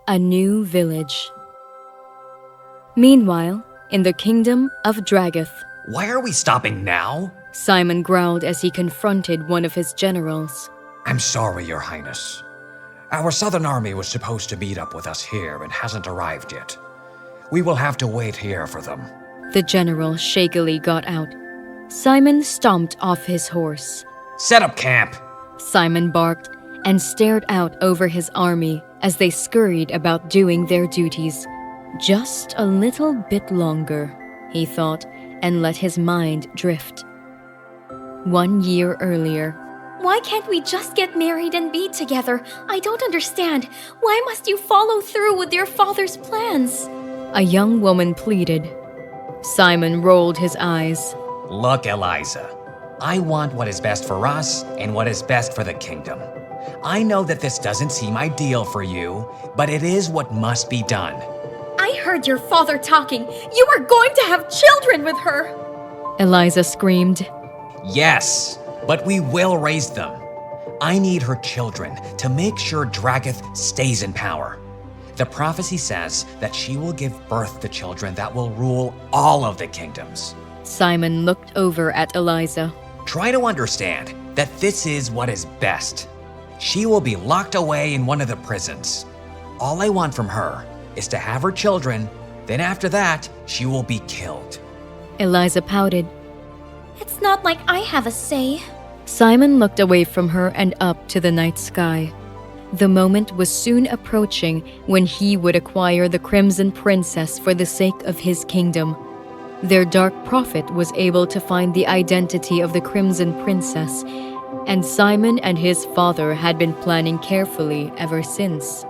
A new village. Meanwhile, in the kingdom of 𝘧𝙀𝙀. Why are we stopping now? Simon growled as he confronted one of his generals. I'm sorry, Your Highness. Our southern army was supposed to meet up with us here and hasn't arrived yet. We will have to wait here for them. The general shakily got out. Simon stomped off his horse. Set up camp! Simon barked and stared out over his army as they scurried about doing their duties. Just a little bit longer, he thought, and let his mind drift. 1 year earlier. Why can't we just get married and be together? I don't understand. Why must you follow through with your father's plans? A young woman pleaded. Simon rolled his eyes. Look, Eliza, I want what is best for us and what is best for the kingdom. I know that this doesn't seem ideal for you, but it is what must be done. I heard your father talking. You are going to have children with her. Eliza screamed. Yes, but we will raise them. I need her children to make sure 𝘧𝙀𝙀 stays in power. The prophecy says that she will give birth to children that will rule all of the kingdoms. Simon looked over at Eliza. Try to understand that this is what is best. She will be locked away in one of the prisons. All I want from her is to have her children, then after that, she will be killed. Eliza pouted. It's not like I have a say. Simon looked away from her and up to the night sky. The moment was soon approaching when he would acquire the Crimson Princess for the sake of his kingdom. Their dark prophet was able to find the identity of the Crimson Princess, and Simon and his father had been planning carefully ever since.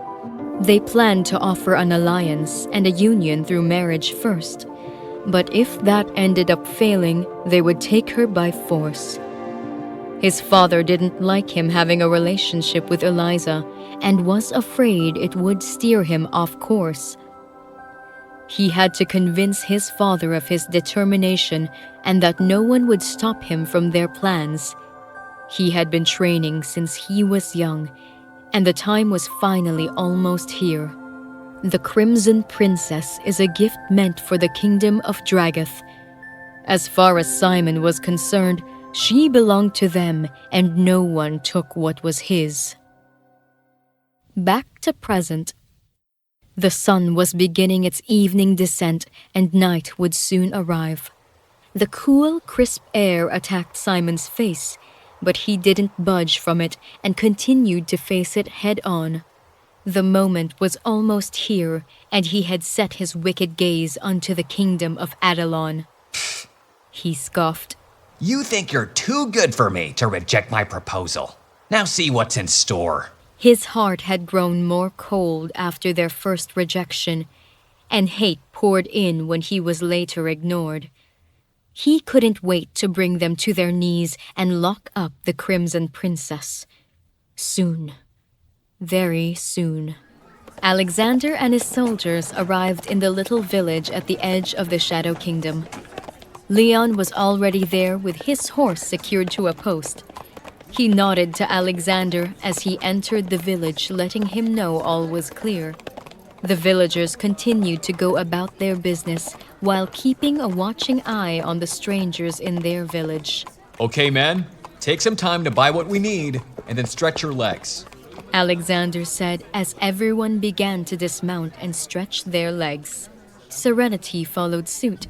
They planned to offer an alliance and a union through marriage first, but if that ended up failing, they would take her by force. His father didn't like him having a relationship with Eliza and was afraid it would steer him off course. He had to convince his father of his determination and that no one would stop him from their plans. He had been training since he was young, and the time was finally almost here. The Crimson Princess is a gift meant for the kingdom of 𝘧𝙀𝙀. As far as Simon was concerned, she belonged to them, and no one took what was his. Back to present. The sun was beginning its evening descent, and night would soon arrive. The cool, crisp air attacked Simon's face, but he didn't budge from it and continued to face it head-on. The moment was almost here, and he had set his wicked gaze unto the kingdom of Adelon. He scoffed. You think you're too good for me to reject my proposal. Now see what's in store. His heart had grown more cold after their first rejection, and hate poured in when he was later ignored. He couldn't wait to bring them to their knees and lock up the Crimson Princess. Soon. Very soon. Alexander and his soldiers arrived in the little village at the edge of the Shadow Kingdom. Leon was already there with his horse secured to a post. He nodded to Alexander as he entered the village, letting him know all was clear. The villagers continued to go about their business while keeping a watching eye on the strangers in their village. Okay, man, take some time to buy what we need and then stretch your legs. Alexander said as everyone began to dismount and stretch their legs. Serenity followed suit.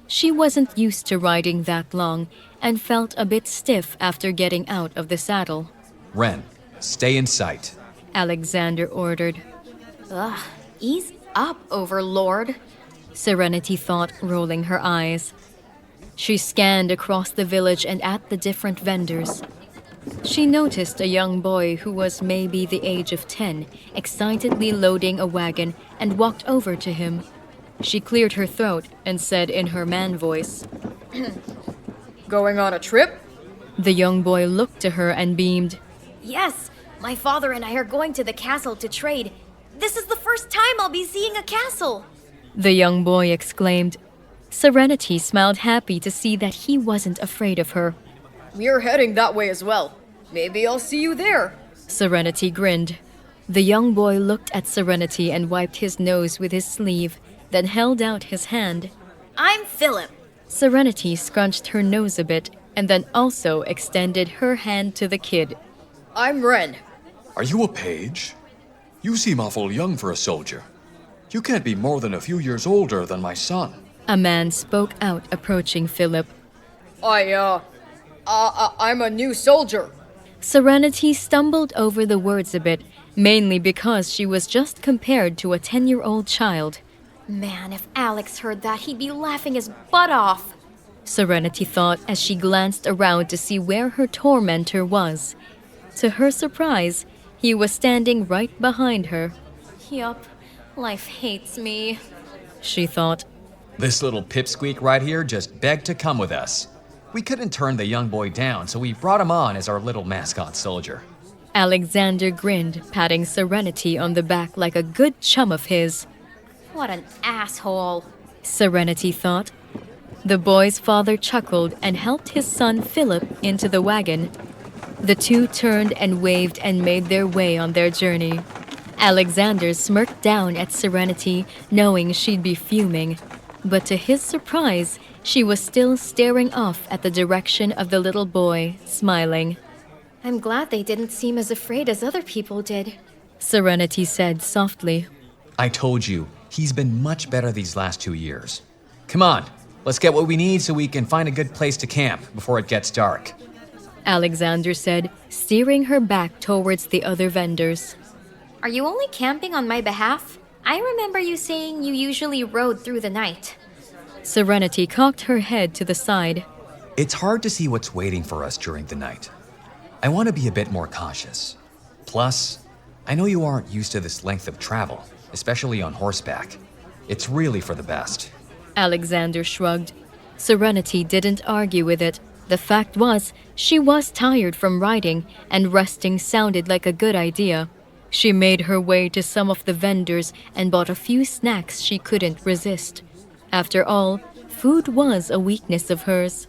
She wasn't used to riding that long and felt a bit stiff after getting out of the saddle. Ren, stay in sight. Alexander ordered. Ugh, ease up, Overlord. Serenity thought, rolling her eyes. She scanned across the village and at the different vendors. She noticed a young boy who was maybe the age of 10, excitedly loading a wagon, and walked over to him. She cleared her throat and said in her man voice, Going on a trip? The young boy looked to her and beamed. Yes, my father and I are going to the castle to trade. This is the first time I'll be seeing a castle. The young boy exclaimed. Serenity smiled happy to see that he wasn't afraid of her. We're heading that way as well. Maybe I'll see you there. Serenity grinned. The young boy looked at Serenity and wiped his nose with his sleeve, then held out his hand. I'm Philip. Serenity scrunched her nose a bit and then also extended her hand to the kid. I'm Ren. Are you a page? You seem awful young for a soldier. You can't be more than a few years older than my son. A man spoke out, approaching Philip. I'm a new soldier. Serenity stumbled over the words a bit, mainly because she was just compared to a 10-year-old child. Man, if Alex heard that, he'd be laughing his butt off. Serenity thought as she glanced around to see where her tormentor was. To her surprise, he was standing right behind her. Yup, life hates me, she thought. This little pipsqueak right here just begged to come with us. We couldn't turn the young boy down, so we brought him on as our little mascot soldier. Alexander grinned, patting Serenity on the back like a good chum of his. What an asshole, Serenity thought. The boy's father chuckled and helped his son Philip into the wagon. The two turned and waved and made their way on their journey. Alexander smirked down at Serenity, knowing she'd be fuming. But to his surprise, she was still staring off at the direction of the little boy, smiling. I'm glad they didn't seem as afraid as other people did, Serenity said softly. I told you, he's been much better these last 2 years. Come on, let's get what we need so we can find a good place to camp before it gets dark. Alexander said, steering her back towards the other vendors. Are you only camping on my behalf? I remember you saying you usually rode through the night. Serenity cocked her head to the side. It's hard to see what's waiting for us during the night. I want to be a bit more cautious. Plus, I know you aren't used to this length of travel, especially on horseback. It's really for the best. Alexander shrugged. Serenity didn't argue with it. The fact was, she was tired from riding, and resting sounded like a good idea. She made her way to some of the vendors and bought a few snacks she couldn't resist. After all, food was a weakness of hers.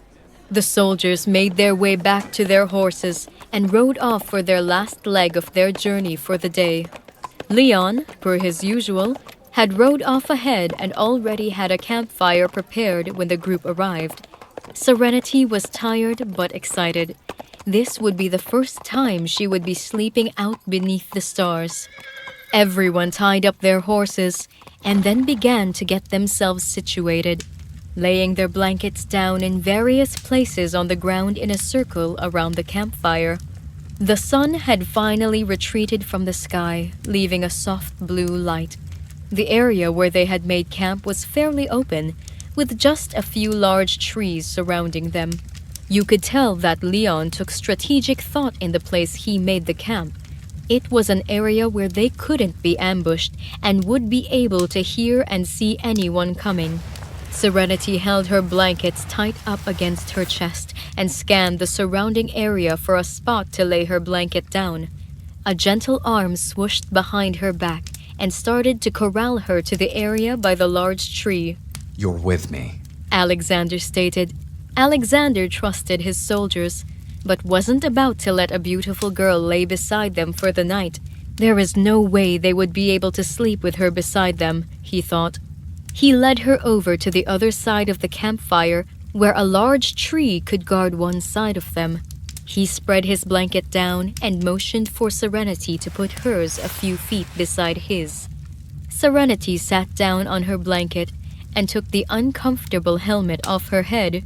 The soldiers made their way back to their horses and rode off for their last leg of their journey for the day. Leon, per his usual, had rode off ahead and already had a campfire prepared when the group arrived. Serenity was tired but excited. This would be the first time she would be sleeping out beneath the stars. Everyone tied up their horses and then began to get themselves situated, laying their blankets down in various places on the ground in a circle around the campfire. The sun had finally retreated from the sky, leaving a soft blue light. The area where they had made camp was fairly open, with just a few large trees surrounding them. You could tell that Leon took strategic thought in the place he made the camp. It was an area where they couldn't be ambushed and would be able to hear and see anyone coming. Serenity held her blankets tight up against her chest and scanned the surrounding area for a spot to lay her blanket down. A gentle arm swooshed behind her back and started to corral her to the area by the large tree. You're with me, Alexander stated. Alexander trusted his soldiers, but wasn't about to let a beautiful girl lay beside them for the night. There is no way they would be able to sleep with her beside them, he thought. He led her over to the other side of the campfire, where a large tree could guard one side of them. He spread his blanket down and motioned for Serenity to put hers a few feet beside his. Serenity sat down on her blanket and took the uncomfortable helmet off her head.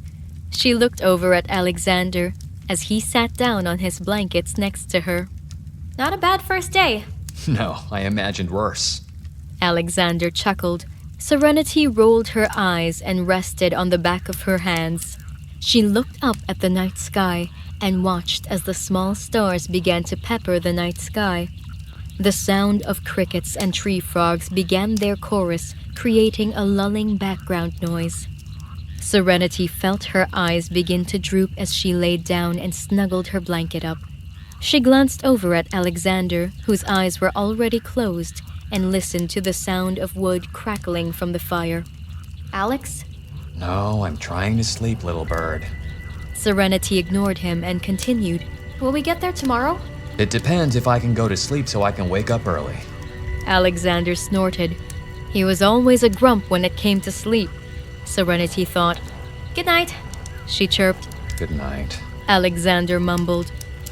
She looked over at Alexander as he sat down on his blankets next to her. Not a bad first day. No, I imagined worse. Alexander chuckled. Serenity rolled her eyes and rested on the back of her hands. She looked up at the night sky and watched as the small stars began to pepper the night sky. The sound of crickets and tree frogs began their chorus, creating a lulling background noise. Serenity felt her eyes begin to droop as she laid down and snuggled her blanket up. She glanced over at Alexander, whose eyes were already closed, and listened to the sound of wood crackling from the fire. Alex? No, I'm trying to sleep, little bird. Serenity ignored him and continued. Will we get there tomorrow? It depends if I can go to sleep so I can wake up early. Alexander snorted. He was always a grump when it came to sleep. Serenity thought. Good night. She chirped. Good night. Alexander mumbled.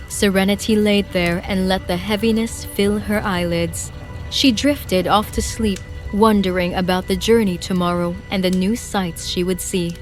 Serenity laid there and let the heaviness fill her eyelids. She drifted off to sleep, wondering about the journey tomorrow and the new sights she would see.